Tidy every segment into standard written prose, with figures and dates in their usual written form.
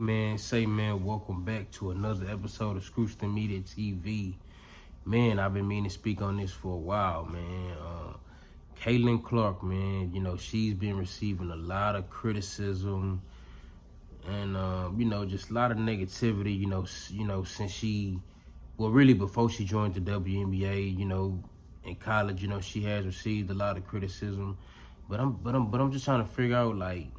Man, welcome back to another episode of Screwston Media TV. Man, I've been meaning to speak on this for a while, man. Caitlin Clark, man, she's been receiving a lot of criticism and, just a lot of negativity, since really before she joined the WNBA, in college, she has received a lot of criticism. But I'm just trying to figure out, like,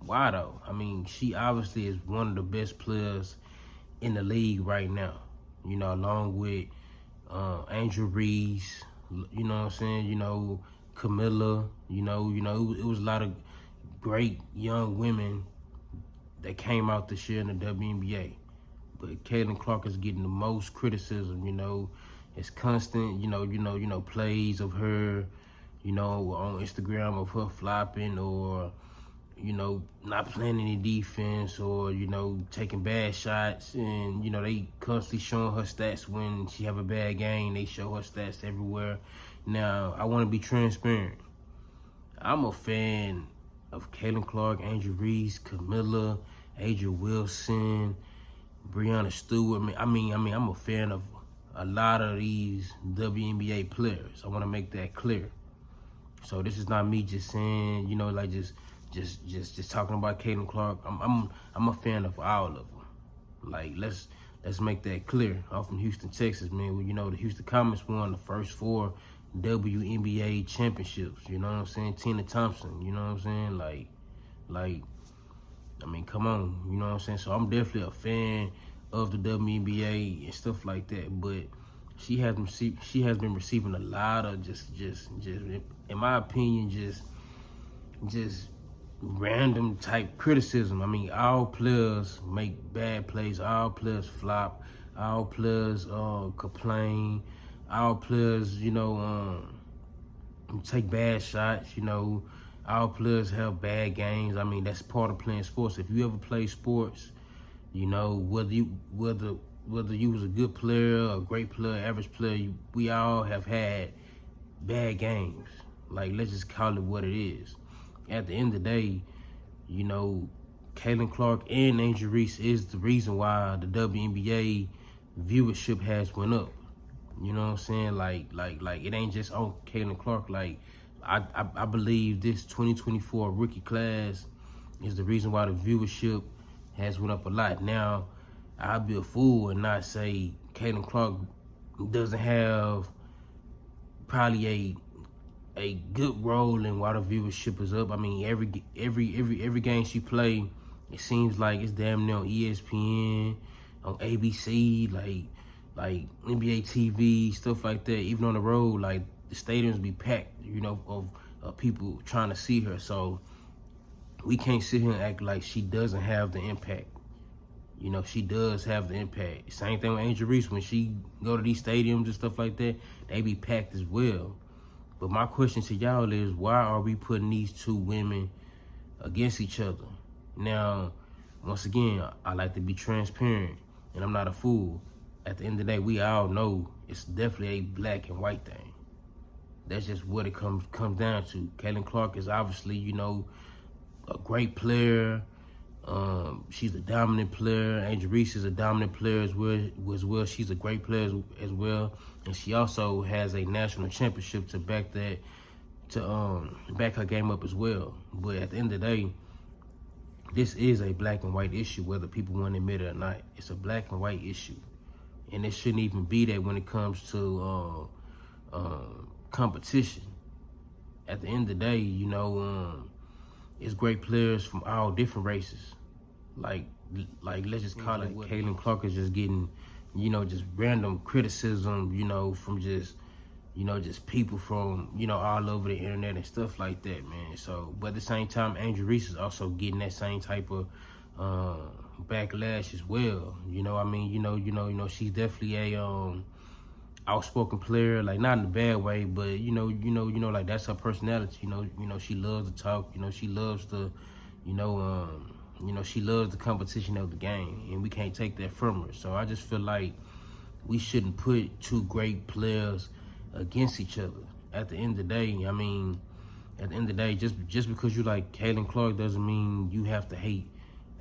why though? I mean, she obviously is one of the best players in the league right now. Along with Angel Reese, you know what I'm saying? Camilla, it was a lot of great young women that came out this year in the WNBA. But Caitlin Clark is getting the most criticism, It's constant, plays of her, on Instagram of her flopping or not playing any defense or, taking bad shots. And, they constantly showing her stats when she have a bad game. They show her stats everywhere. Now, I want to be transparent. I'm a fan of Caitlin Clark, Angel Reese, Camilla, Adria Wilson, Breanna Stewart. I'm a fan of a lot of these WNBA players. I want to make that clear. So this is not me just saying, just talking about Caitlin Clark. I'm a fan of all of them. Like, let's make that clear. I'm from Houston, Texas, man. The Houston Comets won the first 4 WNBA championships. You know what I'm saying? Tina Thompson. You know what I'm saying? Come on. You know what I'm saying? So I'm definitely a fan of the WNBA and stuff like that. But she has been receiving a lot of just in my opinion, just random type criticism. All players make bad plays, all players flop, all players complain, all players, take bad shots, all players have bad games. That's part of playing sports. If you ever play sports, whether you was a good player, a great player, average player, we all have had bad games. Like, let's just call it what it is. At the end of the day, Caitlin Clark and Angel Reese is the reason why the WNBA viewership has went up. You know what I'm saying? Like it ain't just on Caitlin Clark. Like, I believe this 2024 rookie class is the reason why the viewership has went up a lot. Now, I'd be a fool and not say Caitlin Clark doesn't have probably a good role in why the viewership is up. Every game she play, it seems like it's damn near on ESPN, on ABC, like NBA TV, stuff like that. Even on the road, like, the stadiums be packed, of people trying to see her. So we can't sit here and act like she doesn't have the impact. She does have the impact. Same thing with Angel Reese. When she go to these stadiums and stuff like that, they be packed as well. But my question to y'all is, why are we putting these two women against each other? Now, once again, I like to be transparent, and I'm not a fool. At the end of the day, we all know it's definitely a black and white thing. That's just what it comes down to. Caitlin Clark is obviously, a great player. She's a dominant player. Angel Reese is a dominant player as well. She's a great player as well, and she also has a national championship to back her game up as well. But at the end of the day, this is a black and white issue, whether people want to admit it or not. It's a black and white issue, and it shouldn't even be that when it comes to competition. At the end of the day, it's great players from all different races. Like let's just call it, Caitlin Clark is just getting, just random criticism, from just people from, all over the internet and stuff like that, man. So, but at the same time, Angel Reese is also getting that same type of backlash as well. She's definitely a outspoken player, like, not in a bad way, but like, that's her personality. She loves to talk. She loves to, she loves the competition of the game, and we can't take that from her. So I just feel like we shouldn't put two great players against each other. At the end of the day, just because you like Caitlin Clark doesn't mean you have to hate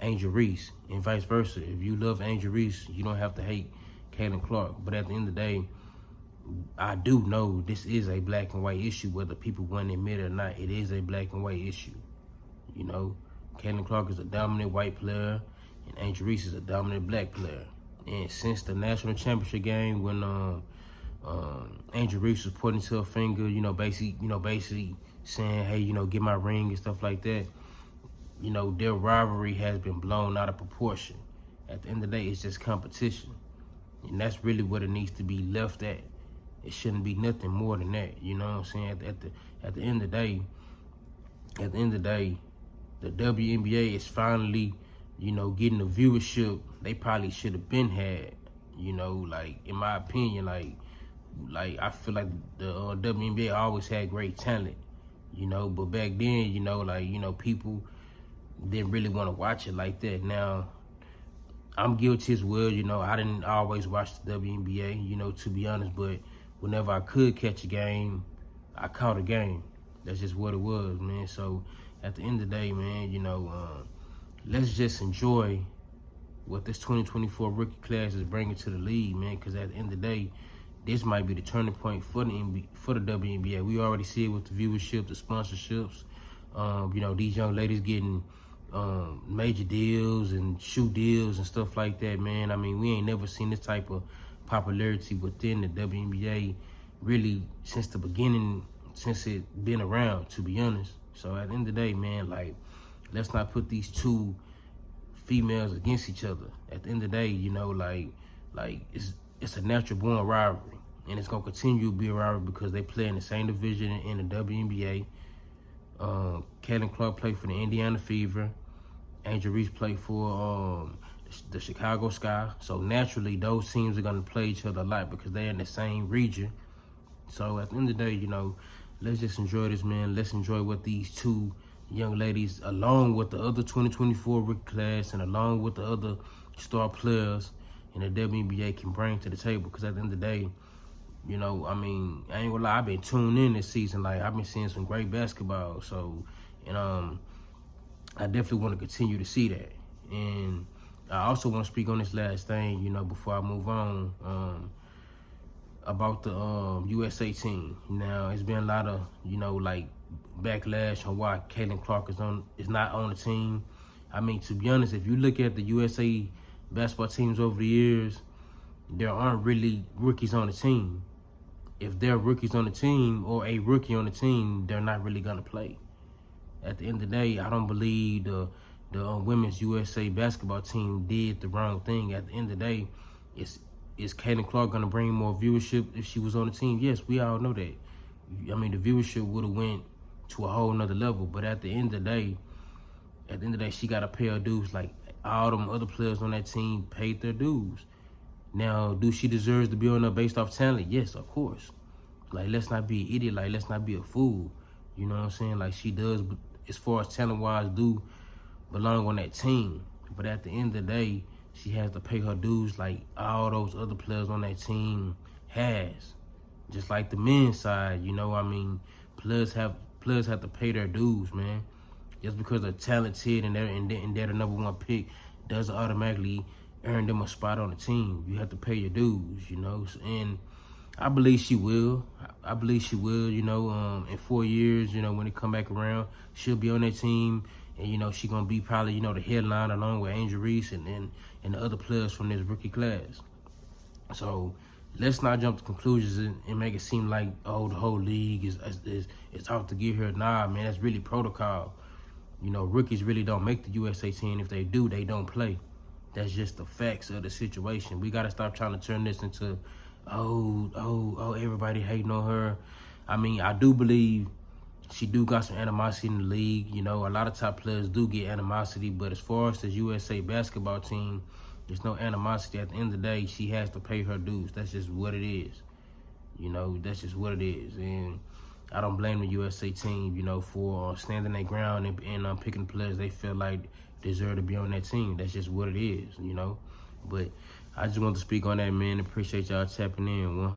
Angel Reese, and vice versa. If you love Angel Reese, you don't have to hate Caitlin Clark. But at the end of the day, I do know this is a black and white issue, whether people want to admit it or not. It is a black and white issue. You know, Caitlin Clark is a dominant white player, and Angel Reese is a dominant black player. And since the national championship game, when Angel Reese was pointing to her finger, basically saying, "Hey, get my ring" and stuff like that. Their rivalry has been blown out of proportion. At the end of the day, it's just competition, and that's really what it needs to be left at. It shouldn't be nothing more than that. You know what I'm saying? At the end of the day, the WNBA is finally, getting the viewership they probably should have been had. Like in my opinion, like I feel like the WNBA always had great talent. But back then, people didn't really want to watch it like that. Now, I'm guilty as well. I didn't always watch the WNBA, to be honest, but whenever I could catch a game, I caught a game. That's just what it was, man. So at the end of the day, man, let's just enjoy what this 2024 rookie class is bringing to the league, man, because at the end of the day, this might be the turning point for the WNBA. We already see it with the viewership, the sponsorships. These young ladies getting major deals and shoe deals and stuff like that, man. I mean, we ain't never seen this type of popularity within the WNBA really since the beginning, since it been around, to be honest. So at the end of the day, man, like, let's not put these two females against each other. At the end of the day, it's a natural born rivalry, and it's gonna continue to be a rivalry because they play in the same division in the WNBA. Caitlin Clark played for the Indiana Fever. Angel Reese played for the Chicago Sky. So naturally, those teams are gonna play each other a lot because they're in the same region. So at the end of the day, let's just enjoy this, man. Let's enjoy what these two young ladies, along with the other 2024 rookie class and along with the other star players in the WNBA, can bring to the table. Because at the end of the day, I ain't gonna lie, I've been tuned in this season. Like, I've been seeing some great basketball. So, I definitely want to continue to see that. And I also want to speak on this last thing, before I move on, about the USA team. Now, it's been a lot of, backlash on why Caitlin Clark is not on the team. I mean, to be honest, if you look at the USA basketball teams over the years, there aren't really rookies on the team. If there are rookies on the team or a rookie on the team, they're not really gonna play. At the end of the day, I don't believe the women's USA basketball team did the wrong thing. At the end of the day, is Caitlin Clark gonna bring more viewership if she was on the team? Yes, we all know that. I mean, the viewership would have went to a whole nother level. But at the end of the day, she got to pay her dues like all them other players on that team paid their dues. Now, do she deserve to be on there based off talent? Yes, of course. Like, let's not be an idiot. Like, let's not be a fool. You know what I'm saying? Like, she does, as far as talent-wise, do belong on that team. But at the end of the day, she has to pay her dues like all those other players on that team has. Just like the men's side, players have to pay their dues, man. Just because they're talented and they're the number one pick doesn't automatically earn them a spot on the team. You have to pay your dues, And I believe she will. I believe she will, in 4 years, when they come back around, she'll be on that team. And, she's going to be probably, the headline along with Angel Reese and the other players from this rookie class. So let's not jump to conclusions and make it seem like, oh, the whole league is out to get her. Nah, man, that's really protocol. Rookies really don't make the USA team. If they do, they don't play. That's just the facts of the situation. We got to stop trying to turn this into, oh, everybody hating on her. I mean, I do believe she do got some animosity in the league. A lot of top players do get animosity, but as far as the USA basketball team, there's no animosity. At the end of the day, she has to pay her dues. That's just what it is. That's just what it is. And I don't blame the USA team, for standing their ground and picking players they feel like deserve to be on that team. That's just what it is, But I just want to speak on that, man. Appreciate y'all tapping in.